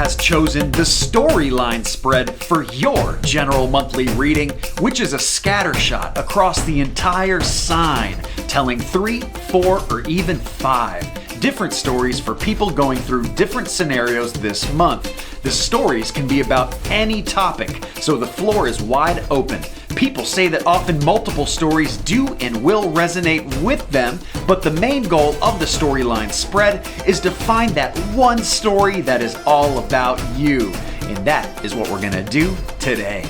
has chosen the storyline spread for your general monthly reading, which is a scattershot across the entire sign, telling 3, 4, or even 5 different stories for people going through different scenarios this month. The stories can be about any topic, so the floor is wide open. People say that often multiple stories do and will resonate with them, but the main goal of the storyline spread is to find that one story that is all about you. And that is what we're going to do today.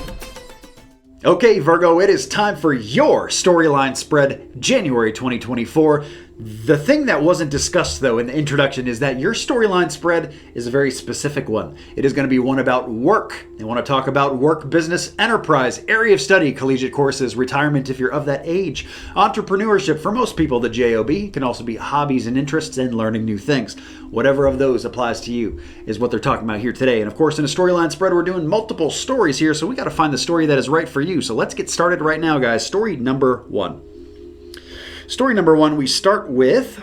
Okay, Virgo, it is time for your storyline spread, January 2024. The thing that wasn't discussed, though, in the introduction is that your storyline spread is a very specific one. It is going to be one about work. They want to talk about work, business, enterprise, area of study, collegiate courses, retirement if you're of that age, entrepreneurship for most people, the JOB, can also be hobbies and interests and learning new things. Whatever of those applies to you is what they're talking about here today. And of course, in a storyline spread, we're doing multiple stories here, so we got to find the story that is right for you. So let's get started right now, guys. Story number 1. Story number 1, we start with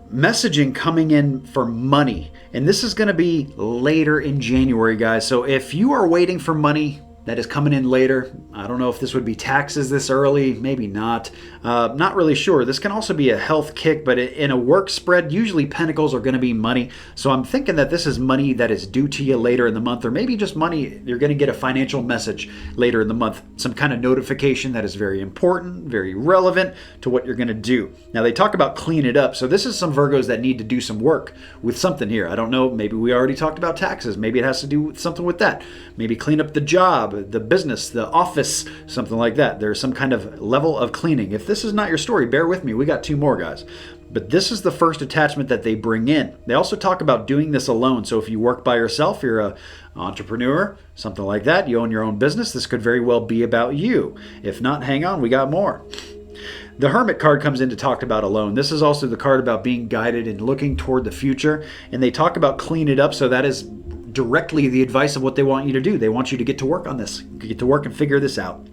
messaging coming in for money. And this is going to be later in January, guys. So if you are waiting for money that is coming in later, I don't know if this would be taxes this early, maybe not. Not really sure. This can also be a health kick, but in a work spread, usually pentacles are going to be money. So I'm thinking that this is money that is due to you later in the month, or maybe just money, you're going to get a financial message later in the month. Some kind of notification that is very important, very relevant to what you're going to do. Now they talk about clean it up. So this is some Virgos that need to do some work with something here. I don't know. Maybe we already talked about taxes. Maybe it has to do with something with that. Maybe clean up the job, the business, the office, something like that. There's some kind of level of cleaning. If this is not your story, bear with me. We got 2 more, guys. But this is the first attachment that they bring in. They also talk about doing this alone. So if you work by yourself, you're an entrepreneur, something like that, you own your own business, this could very well be about you. If not, hang on, we got more. The Hermit card comes in to talk about alone. This is also the card about being guided and looking toward the future. And they talk about clean it up. So that is directly the advice of what they want you to do. They want you to get to work on this, get to work and figure this out.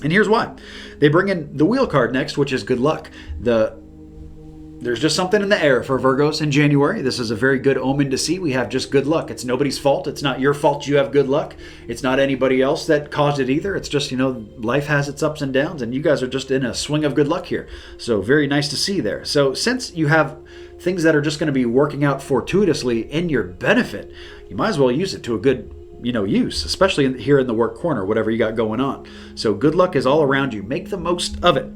And here's why. They bring in the Wheel card next, which is good luck. There's just something in the air for Virgos in January. This is a very good omen to see. We have just good luck. It's nobody's fault. It's not your fault you have good luck. It's not anybody else that caused it either. It's just, life has its ups and downs, and you guys are just in a swing of good luck here. So very nice to see there. So since you have things that are just going to be working out fortuitously in your benefit, you might as well use it to a good use, especially here in the work corner, whatever you got going on. So good luck is all around you. Make the most of it.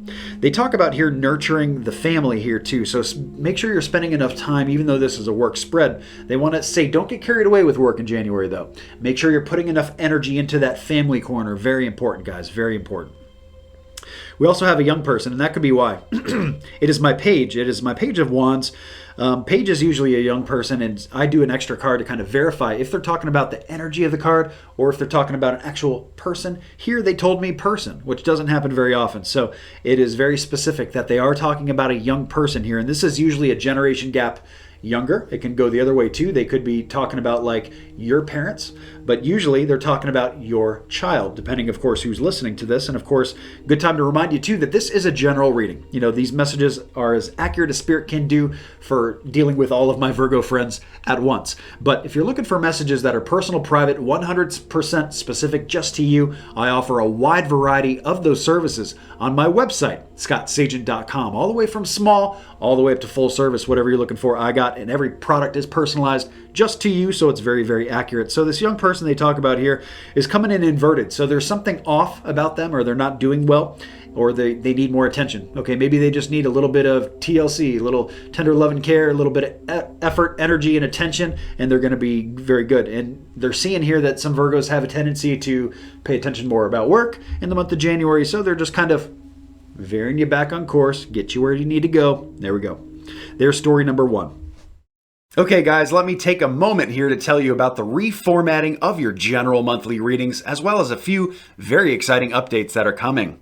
They talk about here nurturing the family here too. So make sure you're spending enough time, even though this is a work spread. They want to say, don't get carried away with work in January though. Make sure you're putting enough energy into that family corner. Very important, guys. Very important. We also have a young person, and that could be why. It is my page. It is my page of wands. Page is usually a young person, and I do an extra card to kind of verify if they're talking about the energy of the card or if they're talking about an actual person. Here they told me person, which doesn't happen very often. So it is very specific that they are talking about a young person here, and this is usually a generation gap younger. It can go the other way too. They could be talking about like your parents, but usually they're talking about your child, depending, of course, who's listening to this. And of course, good time to remind you too that this is a general reading. These messages are as accurate as spirit can do for dealing with all of my Virgo friends at once. But if you're looking for messages that are personal, private, 100% specific just to you, I offer a wide variety of those services on my website, scottsagent.com, all the way from small, all the way up to full service, whatever you're looking for, I got, and every product is personalized just to you, so it's very, very accurate. So this young person they talk about here is coming in inverted. So there's something off about them, or they're not doing well, or they need more attention. Okay, maybe they just need a little bit of TLC, a little tender love and care, a little bit of effort, energy, and attention, and they're going to be very good. And they're seeing here that some Virgos have a tendency to pay attention more about work in the month of January, so they're just kind of veering you back on course, get you where you need to go. There we go. There's story number 1. Okay, guys, let me take a moment here to tell you about the reformatting of your general monthly readings, as well as a few very exciting updates that are coming.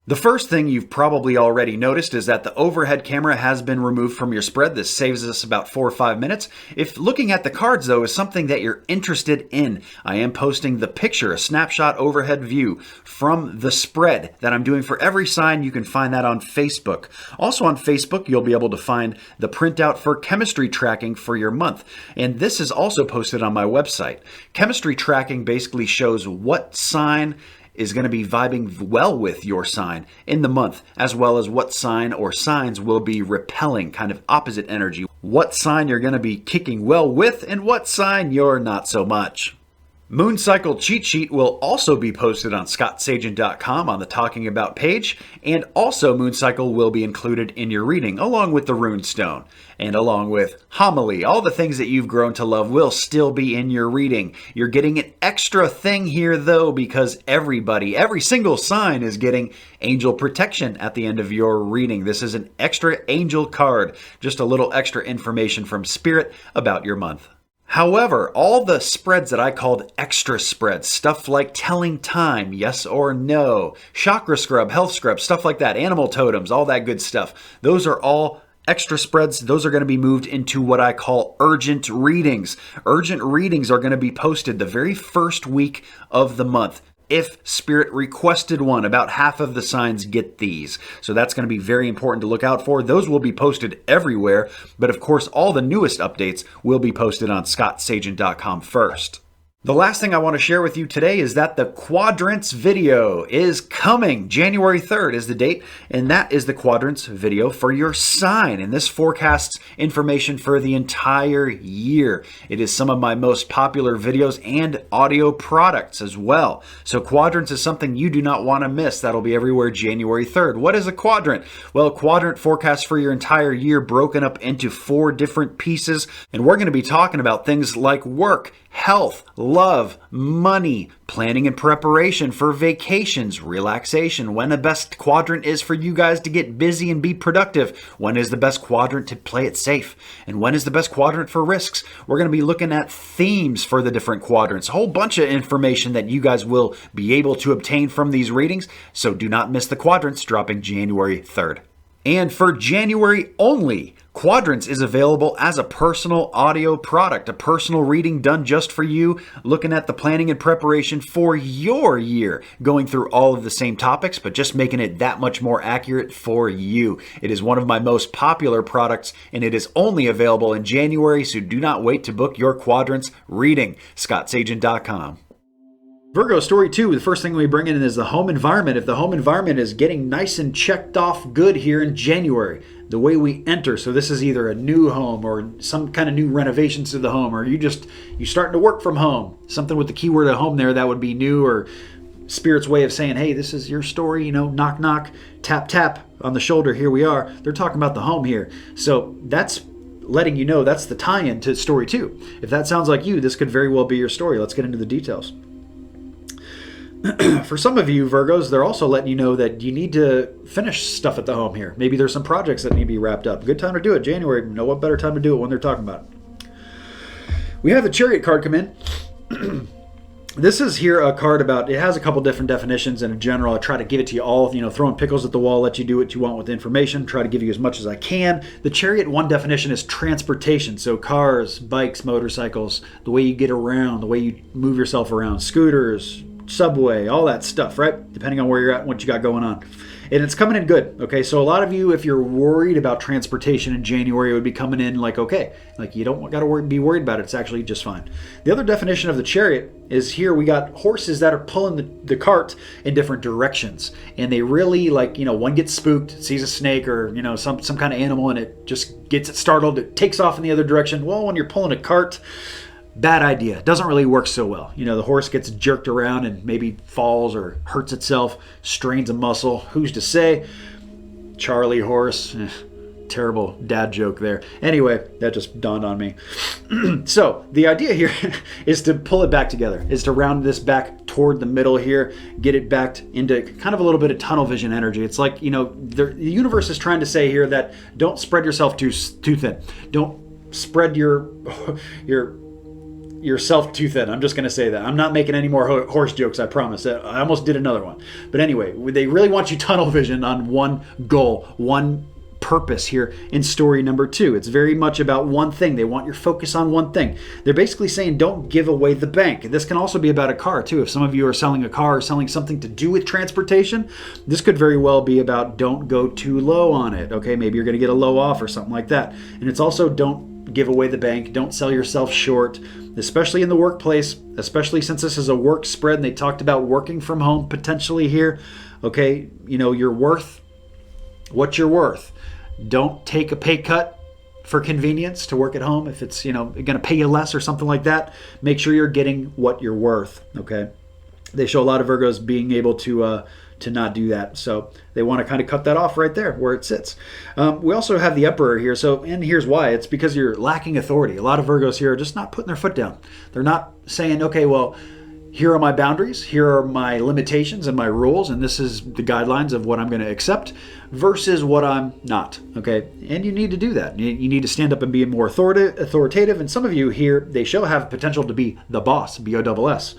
The first thing you've probably already noticed is that the overhead camera has been removed from your spread. This saves us about 4 or 5 minutes. If looking at the cards, though, is something that you're interested in, I am posting the picture, a snapshot overhead view from the spread that I'm doing for every sign. You can find that on Facebook. Also on Facebook, you'll be able to find the printout for chemistry tracking for your month. And this is also posted on my website. Chemistry tracking basically shows what sign is going to be vibing well with your sign in the month, as well as what sign or signs will be repelling, kind of opposite energy. What sign you're going to be kicking well with and what sign you're not so much. Moon Cycle Cheat Sheet will also be posted on scottsagent.com on the Talking About page, and also Moon Cycle will be included in your reading, along with the Rune Stone, and along with Homily. All the things that you've grown to love will still be in your reading. You're getting an extra thing here, though, because every single sign is getting angel protection at the end of your reading. This is an extra angel card, just a little extra information from Spirit about your month. However, all the spreads that I called extra spreads, stuff like telling time, yes or no, chakra scrub, health scrub, stuff like that, animal totems, all that good stuff, those are all extra spreads. Those are going to be moved into what I call urgent readings. Urgent readings are going to be posted the very first week of the month. If Spirit requested one, about half of the signs get these. So that's going to be very important to look out for. Those will be posted everywhere, but of course all the newest updates will be posted on scottsagent.com first. The last thing I want to share with you today is that the quadrants video is coming. January 3rd is the date, and that is the quadrants video for your sign. And this forecasts information for the entire year. It is some of my most popular videos and audio products as well. So quadrants is something you do not want to miss. That'll be everywhere January 3rd. What is a quadrant? Well, a quadrant forecast for your entire year broken up into 4 different pieces. And we're going to be talking about things like work, health, love, money, planning and preparation for vacations, relaxation, when the best quadrant is for you guys to get busy and be productive, when is the best quadrant to play it safe, and when is the best quadrant for risks. We're going to be looking at themes for the different quadrants, a whole bunch of information that you guys will be able to obtain from these readings, so do not miss the quadrants dropping January 3rd. And for January only, Quadrants is available as a personal audio product, a personal reading done just for you, looking at the planning and preparation for your year, going through all of the same topics, but just making it that much more accurate for you. It is one of my most popular products, and it is only available in January, so do not wait to book your Quadrants reading. scottsagent.com. Virgo, story 2, the first thing we bring in is the home environment. If the home environment is getting nice and checked off good here in January, the way we enter, so this is either a new home or some kind of new renovations to the home, or you starting to work from home, something with the keyword at home there, that would be new, or Spirit's way of saying, hey, this is your story, knock, knock, tap, tap on the shoulder, here we are. They're talking about the home here. So that's letting you know that's the tie-in to story 2. If that sounds like you, this could very well be your story. Let's get into the details. For some of you Virgos, they're also letting you know that you need to finish stuff at the home here. Maybe there's some projects that need to be wrapped up. Good time to do it. January, what better time to do it when they're talking about it. We have the Chariot card come in. This is here a card about, it has a couple different definitions, and in general I try to give it to you all, throwing pickles at the wall, let you do what you want with information, try to give you as much as I can. The Chariot, one definition is transportation, so cars, bikes, motorcycles, the way you get around, the way you move yourself around, scooters, subway, all that stuff, right? Depending on where you're at and what you got going on. And it's coming in good, okay? So a lot of you, if you're worried about transportation in January, it would be coming in like, okay, like you don't got to be worried about it. It's actually just fine. The other definition of the Chariot is here we got horses that are pulling the cart in different directions. And they really one gets spooked, sees a snake or, some kind of animal, and it just gets it startled. It takes off in the other direction. Well, when you're pulling a cart, bad idea. Doesn't really work so well. The horse gets jerked around and maybe falls or hurts itself, strains a muscle. Who's to say? Charlie horse. Terrible dad joke there. Anyway, that just dawned on me. So the idea here is to pull it back together, is to round this back toward the middle here, get it back into kind of a little bit of tunnel vision energy. It's like, the universe is trying to say here that don't spread yourself too thin. Don't spread your yourself too thin. I'm just going to say that. I'm not making any more horse jokes, I promise. I almost did another one. But anyway, they really want you tunnel vision on one goal, one purpose here in story number 2. It's very much about one thing. They want your focus on one thing. They're basically saying don't give away the bank. This can also be about a car too. If some of you are selling a car or selling something to do with transportation, this could very well be about don't go too low on it. Okay, maybe you're going to get a low off or something like that. And it's also don't give away the bank. Don't sell yourself short, especially in the workplace, especially since this is a work spread and they talked about working from home potentially here. Okay, your worth, what you're worth. Don't take a pay cut for convenience to work at home. If it's, going to pay you less or something like that, make sure you're getting what you're worth. Okay. They show a lot of Virgos being able to not do that. So they want to kind of cut that off right there where it sits. We also have the Emperor here. And here's why. It's because you're lacking authority. A lot of Virgos here are just not putting their foot down. They're not saying, okay, well, here are my boundaries, here are my limitations and my rules, and this is the guidelines of what I'm going to accept versus what I'm not, okay? And you need to do that. You need to stand up and be more authoritative, and some of you here, they have potential to be the boss, B-O-S-S.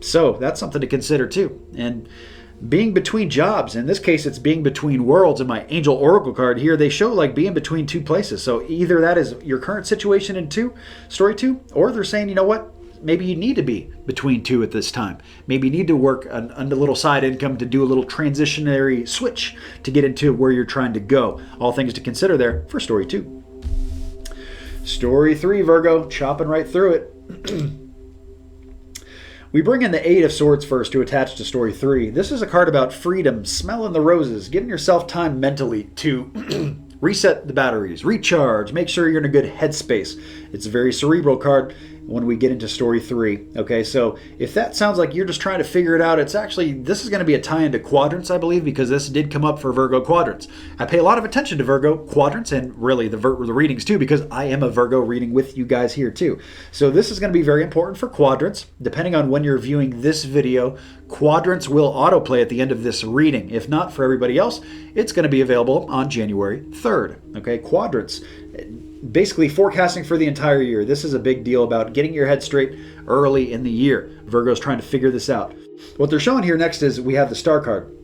So that's something to consider too. And being between jobs, in this case, it's being between worlds. In my Angel Oracle card here, they show like being between two places. So either that is your current situation in story 2, or they're saying, you know what? Maybe you need to be between two at this time. Maybe you need to work on a little side income to do a little transitionary switch to get into where you're trying to go. All things to consider there for story 2. Story 3, Virgo, chopping right through it. We bring in the 8 of Swords first to attach to story 3. This is a card about freedom, smelling the roses, giving yourself time mentally to reset the batteries, recharge, make sure you're in a good headspace. It's a very cerebral card when we get into story 3. Okay, so if that sounds like you're just trying to figure it out, this is going to be a tie into quadrants, I believe, because this did come up for Virgo quadrants. I pay a lot of attention to Virgo quadrants and really the readings too, because I am a Virgo reading with you guys here too. So this is going to be very important for quadrants. Depending on when you're viewing this video, quadrants will autoplay at the end of this reading. If not, for everybody else, it's going to be available on January 3rd. Okay, quadrants. Basically forecasting for the entire year. This is a big deal about getting your head straight early in the year. Virgo's trying to figure this out. What they're showing here next is we have the star card.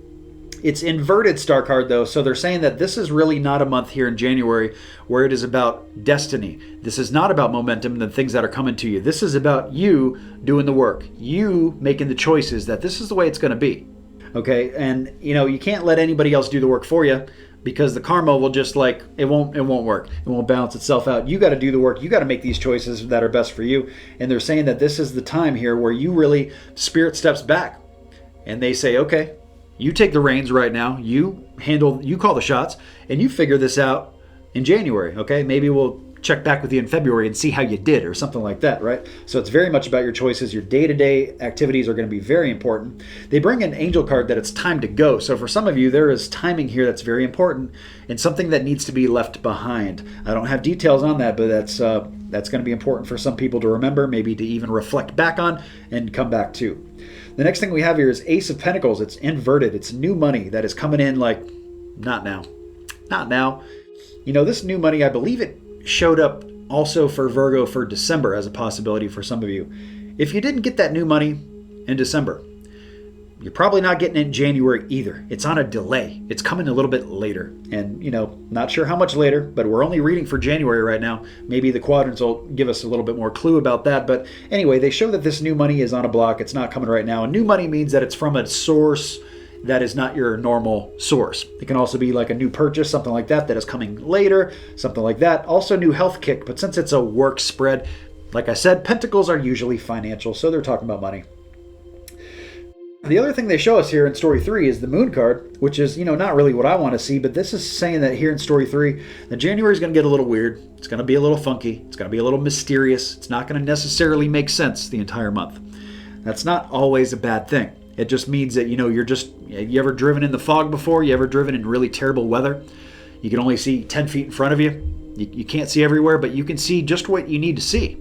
It's inverted star card though, so they're saying that this is really not a month here in January where it is about destiny. This is not about momentum and the things that are coming to you. This is about you doing the work, you making the choices that this is the way it's going to be. Okay, and you can't let anybody else do the work for you, because the karma will just it won't work. It won't balance itself out. You got to do the work. You got to make these choices that are best for you. And they're saying that this is the time here where you really, spirit steps back and they say, okay, you take the reins right now. You call the shots and you figure this out in January. Okay, maybe we'll check back with you in February and see how you did or something like that, right? So it's very much about your choices. Your day-to-day activities are going to be very important. They bring an angel card that it's time to go. So for some of you, there is timing here that's very important and something that needs to be left behind. I don't have details on that, but that's going to be important for some people to remember, maybe to even reflect back on and come back to. The next thing we have here is Ace of Pentacles. It's inverted. It's new money that is coming in not now. Not now. This new money, I believe it showed up also for Virgo for December as a possibility for some of you. If you didn't get that new money in December, you're probably not getting it in January either. It's on a delay. It's coming a little bit later. And, not sure how much later, but we're only reading for January right now. Maybe the quadrants will give us a little bit more clue about that. But anyway, they show that this new money is on a block. It's not coming right now. And new money means that it's from a source that is not your normal source. It can also be like a new purchase, something like that is coming later, something like that. Also new health kick, but since it's a work spread, like I said, pentacles are usually financial, so they're talking about money. The other thing they show us here in story 3 is the moon card, which is, not really what I want to see, but this is saying that here in story 3, that January is going to get a little weird. It's going to be a little funky. It's going to be a little mysterious. It's not going to necessarily make sense the entire month. That's not always a bad thing. It just means that, you ever driven in the fog before? You ever driven in really terrible weather? You can only see 10 feet in front of you. You can't see everywhere, but you can see just what you need to see.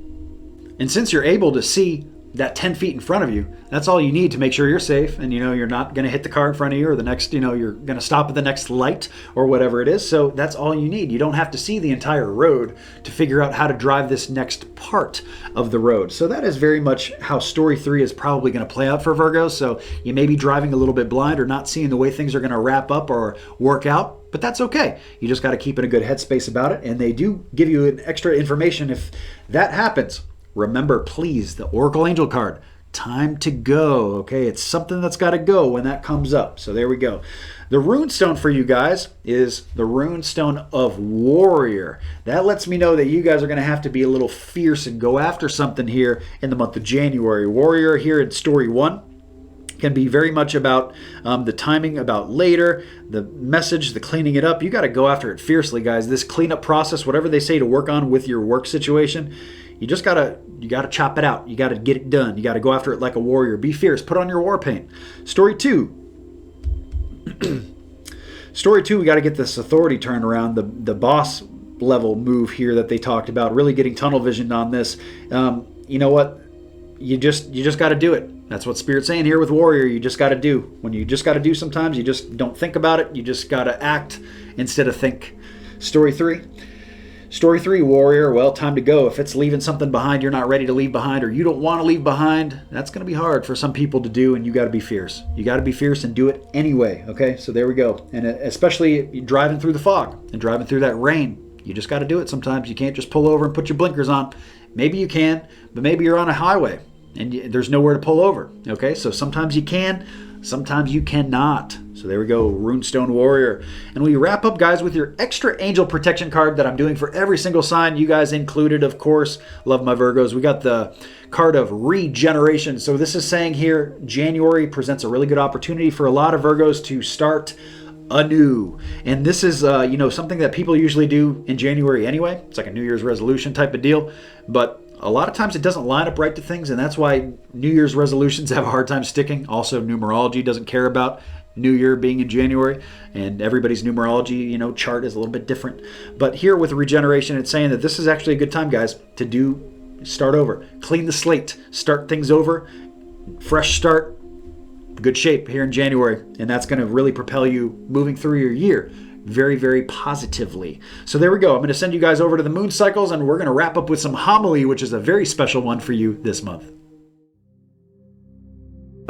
And since you're able to see that 10 feet in front of you. That's all you need to make sure you're safe, and you're not going to hit the car in front of you, or the next, you're going to stop at the next light or whatever it is. So that's all you need. You don't have to see the entire road to figure out how to drive this next part of the road. So that is very much how story 3 is probably going to play out for Virgos. So you may be driving a little bit blind or not seeing the way things are going to wrap up or work out, but that's okay. You just got to keep in a good headspace about it, and they do give you an extra information if that happens. Remember, please, the Oracle Angel card, time to go, okay? It's something that's got to go when that comes up. So there we go. The rune stone for you guys is the rune stone of Warrior. That lets me know that you guys are going to have to be a little fierce and go after something here in the month of January. Warrior here in story 1 can be very much about the timing, about later, the message, the cleaning it up. You got to go after it fiercely, guys. This cleanup process, whatever they say to work on with your work situation, you gotta chop it out. You gotta get it done. You gotta go after it like a warrior. Be fierce. Put on your war paint. Story 2. Story 2, we gotta get this authority turned around. The boss level move here that they talked about. Really getting tunnel visioned on this. You know what? You just gotta do it. That's what Spirit's saying here with Warrior. You just gotta do. When you just gotta do sometimes, you just don't think about it. You just gotta act instead of think. Story 3. Story 3, Warrior, well, time to go. If it's leaving something behind you're not ready to leave behind, or you don't want to leave behind, that's going to be hard for some people to do, and you got to be fierce. You got to be fierce and do it anyway, okay? So there we go. And especially driving through the fog and driving through that rain, you just got to do it sometimes. You can't just pull over and put your blinkers on. Maybe you can, but maybe you're on a highway and there's nowhere to pull over, okay? So sometimes you can, sometimes you cannot. So there we go, Runestone Warrior. And we wrap up, guys, with your extra angel protection card that I'm doing for every single sign, you guys included, of course. Love my Virgos. We got the card of regeneration. So this is saying here, January presents a really good opportunity for a lot of Virgos to start anew. And this is, something that people usually do in January anyway. It's like a New Year's resolution type of deal. But a lot of times it doesn't line up right to things, and that's why New Year's resolutions have a hard time sticking. Also, numerology doesn't care about New Year being in January, and everybody's numerology, chart is a little bit different. But here with regeneration, it's saying that this is actually a good time, guys, to start over. Clean the slate, start things over, fresh start, good shape here in January, and that's going to really propel you moving through your year very, very positively. So there we go. I'm going to send you guys over to the moon cycles, and we're going to wrap up with some homily, which is a very special one for you this month.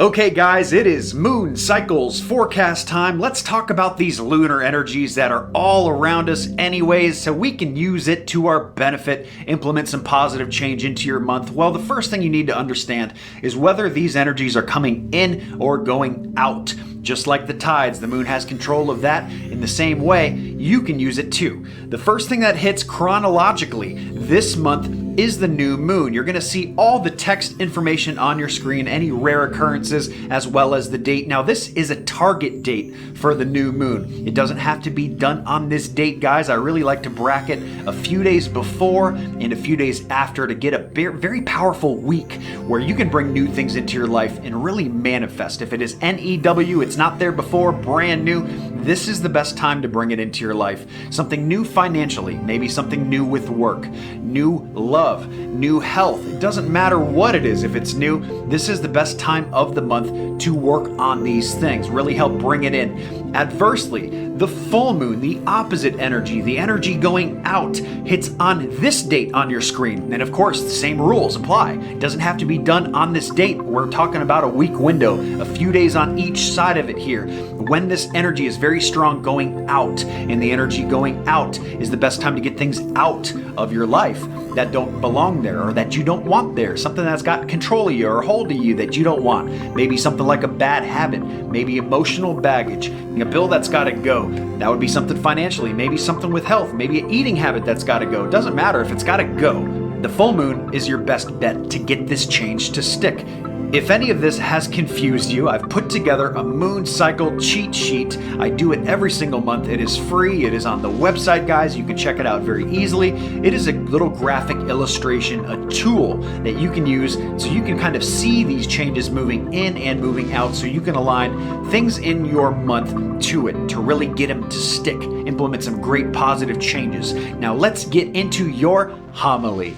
Okay, guys, it is moon cycles forecast time. Let's talk about these lunar energies that are all around us anyways, so we can use it to our benefit, implement some positive change into your month. Well, the first thing you need to understand is whether these energies are coming in or going out. Just like the tides, the moon has control of that. In the same way, you can use it too. The first thing that hits chronologically this month is the new moon. You're going to see all the text information on your screen, any rare occurrences, as well as the date. Now, this is a target date for the new moon. It doesn't have to be done on this date, guys. I really like to bracket a few days before and a few days after to get a very powerful week where you can bring new things into your life and really manifest. If it is NEW, it's not there before, brand new, this is the best time to bring it into your life. Something new financially, maybe something new with work, new love, new health. It doesn't matter what it is. If it's new, this is the best time of the month to work on these things, really help bring it in. Adversely, the full moon, the opposite energy, the energy going out, hits on this date on your screen. And of course, the same rules apply. It doesn't have to be done on this date. We're talking about a week window, a few days on each side of it here. When this energy is very strong going out, and the energy going out is the best time to get things out of your life that don't belong there or that you don't want there. Something that's got control of you or hold of you that you don't want. Maybe something like a bad habit, maybe emotional baggage, a bill that's got to go. That would be something financially, maybe something with health, maybe an eating habit that's got to go. It doesn't matter if it's got to go. The full moon is your best bet to get this change to stick. If any of this has confused you, I've put together a moon cycle cheat sheet. I do it every single month. It is free. It is on the website, guys. You can check it out very easily. It is a little graphic illustration, a tool that you can use so you can kind of see these changes moving in and moving out, so you can align things in your month to it to really get them to stick, implement some great positive changes. Now let's get into your homily.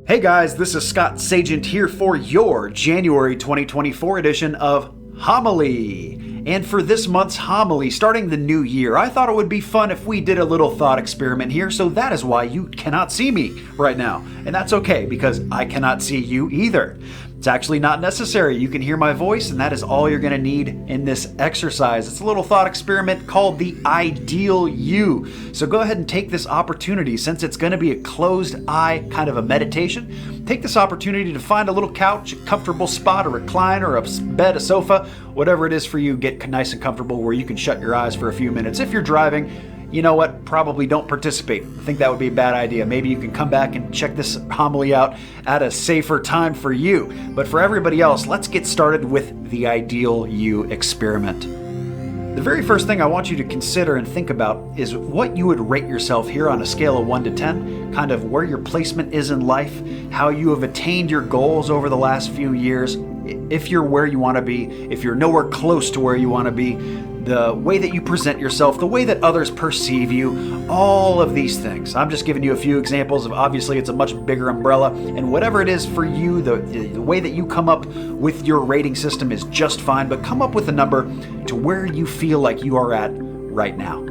Hey guys, this is Scott Sagent here for your January 2024 edition of Homily. And for this month's homily, starting the new year, I thought it would be fun if we did a little thought experiment here, so that is why you cannot see me right now. And that's okay, because I cannot see you either. It's actually not necessary. You can hear my voice, and that is all you're going to need in this exercise. It's a little thought experiment called the Ideal You. So go ahead and take this opportunity, since it's going to be a closed eye kind of a meditation. Take this opportunity to find a little couch, a comfortable spot, a recliner, a bed, a sofa, whatever it is for you. Get nice and comfortable where you can shut your eyes for a few minutes. If you're driving, you know what? Probably don't participate. I think that would be a bad idea. Maybe you can come back and check this homily out at a safer time for you. But for everybody else, let's get started with the Ideal You experiment. The very first thing I want you to consider and think about is what you would rate yourself here on a scale of 1 to 10, kind of where your placement is in life, how you have attained your goals over the last few years, if you're where you want to be, if you're nowhere close to where you want to be, the way that you present yourself, the way that others perceive you, all of these things. I'm just giving you a few examples of, obviously it's a much bigger umbrella, and whatever it is for you, the way that you come up with your rating system is just fine, but come up with a number to where you feel like you are at right now.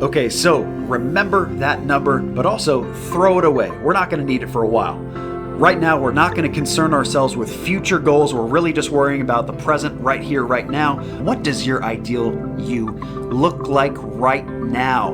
Okay, so remember that number, but also throw it away. We're not going to need it for a while. Right now, we're not going to concern ourselves with future goals. We're really just worrying about the present, right here, right now. What does your ideal you look like right now?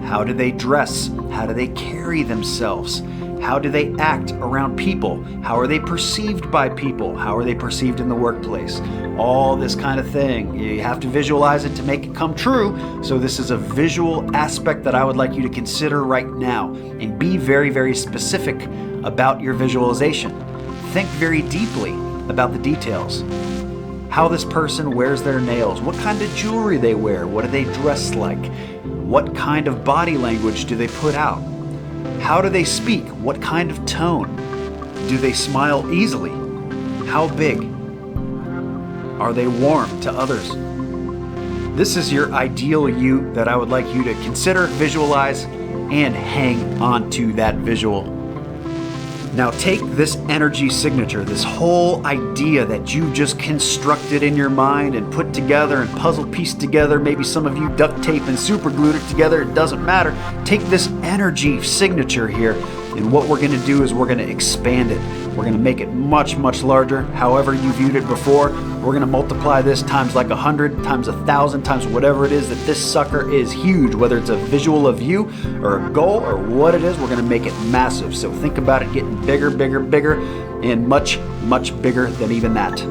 How do they dress? How do they carry themselves? How do they act around people? How are they perceived by people? How are they perceived in the workplace? All this kind of thing. You have to visualize it to make it come true. So this is a visual aspect that I would like you to consider right now. And be very, very specific about your visualization. Think very deeply about the details. How this person wears their nails, what kind of jewelry they wear, what do they dress like, what kind of body language do they put out, how do they speak, what kind of tone, do they smile easily, how big, are they warm to others? This is your ideal you that I would like you to consider, visualize, and hang on to that visual. Now take this energy signature, this whole idea that you just constructed in your mind and put together and puzzle pieced together, maybe some of you duct tape and super glued it together, it doesn't matter. Take this energy signature here, and what we're going to do is we're going to expand it. We're going to make it much, much larger, however you viewed it before. We're going to multiply this times like 100, times 1,000, times whatever it is that this sucker is huge, whether it's a visual of you or a goal or what it is, we're going to make it massive. So think about it getting bigger, bigger, bigger, and much, much bigger than even that.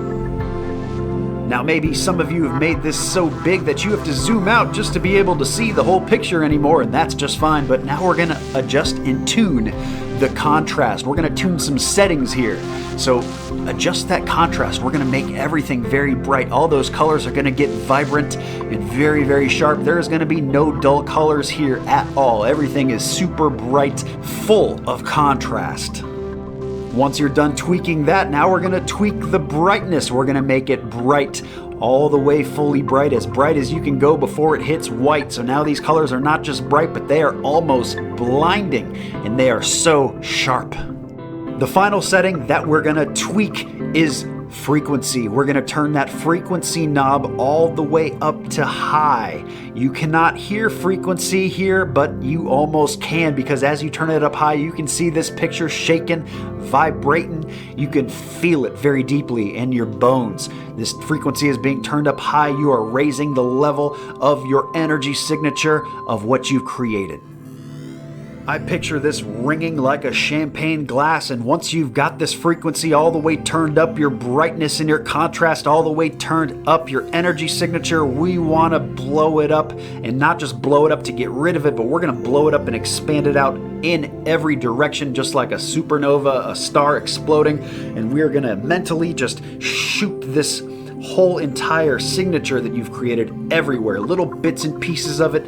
Now maybe some of you have made this so big that you have to zoom out just to be able to see the whole picture anymore, and that's just fine, but now we're going to adjust and tune the contrast. We're going to tune some settings here. So adjust that contrast. We're going to make everything very bright. All those colors are going to get vibrant and very, very sharp. There is going to be no dull colors here at all. Everything is super bright, full of contrast. Once you're done tweaking that, now we're going to tweak the brightness. We're going to make it bright, all the way fully bright as you can go before it hits white. So now these colors are not just bright, but they are almost blinding, and they are so sharp. The final setting that we're going to tweak is frequency. We're going to turn that frequency knob all the way up to high. You cannot hear frequency here, but you almost can, because as you turn it up high, you can see this picture shaking, vibrating. You can feel it very deeply in your bones. This frequency is being turned up high. You are raising the level of your energy signature of what you've created. I picture this ringing like a champagne glass, and once you've got this frequency all the way turned up, your brightness and your contrast all the way turned up, your energy signature, we want to blow it up, and not just blow it up to get rid of it, but we're going to blow it up and expand it out in every direction, just like a supernova, a star exploding, and we're going to mentally just shoot this whole entire signature that you've created everywhere, little bits and pieces of it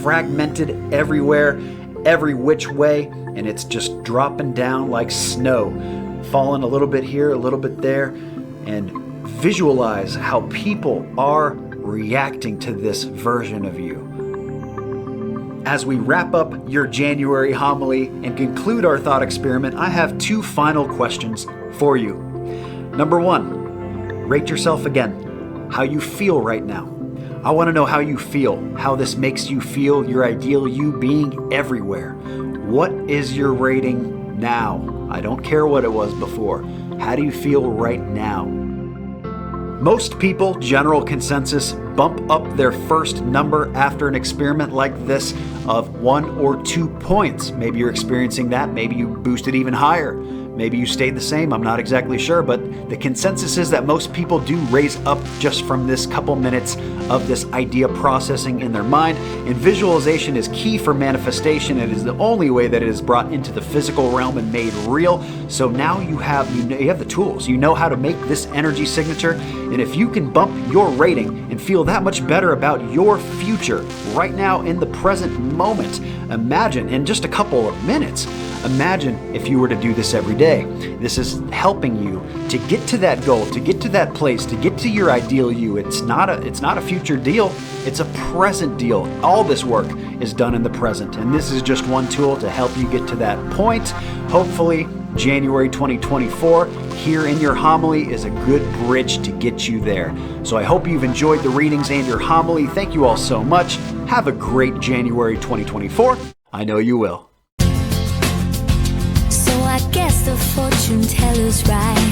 fragmented everywhere, every which way, and it's just dropping down like snow, falling a little bit here, a little bit there, and visualize how people are reacting to this version of you. As we wrap up your January homily and conclude our thought experiment, I have 2 final questions for you. Number 1, rate yourself again, how you feel right now. I want to know how you feel, how this makes you feel, your ideal you being everywhere. What is your rating now? I don't care what it was before. How do you feel right now? Most people, general consensus, bump up their first number after an experiment like this of 1 or 2 points. Maybe you're experiencing that. Maybe you boosted even higher. Maybe you stayed the same. I'm not exactly sure, but the consensus is that most people do raise up just from this couple minutes of this idea processing in their mind. And visualization is key for manifestation. It is the only way that it is brought into the physical realm and made real. So now you have the tools. You know how to make this energy signature. And if you can bump your rating and feel that much better about your future right now in the present moment, imagine in just a couple of minutes, imagine if you were to do this every day. This is helping you to get to that goal, to get to that place, to get to your ideal you. It's not a future deal, it's a present deal. All this work is done in the present, and this is just one tool to help you get to that point. Hopefully, January 2024 here in your homily is a good bridge to get you there. So I hope you've enjoyed the readings and your homily. Thank you all so much. Have a great January 2024. I know you will. I guess the fortune teller's right.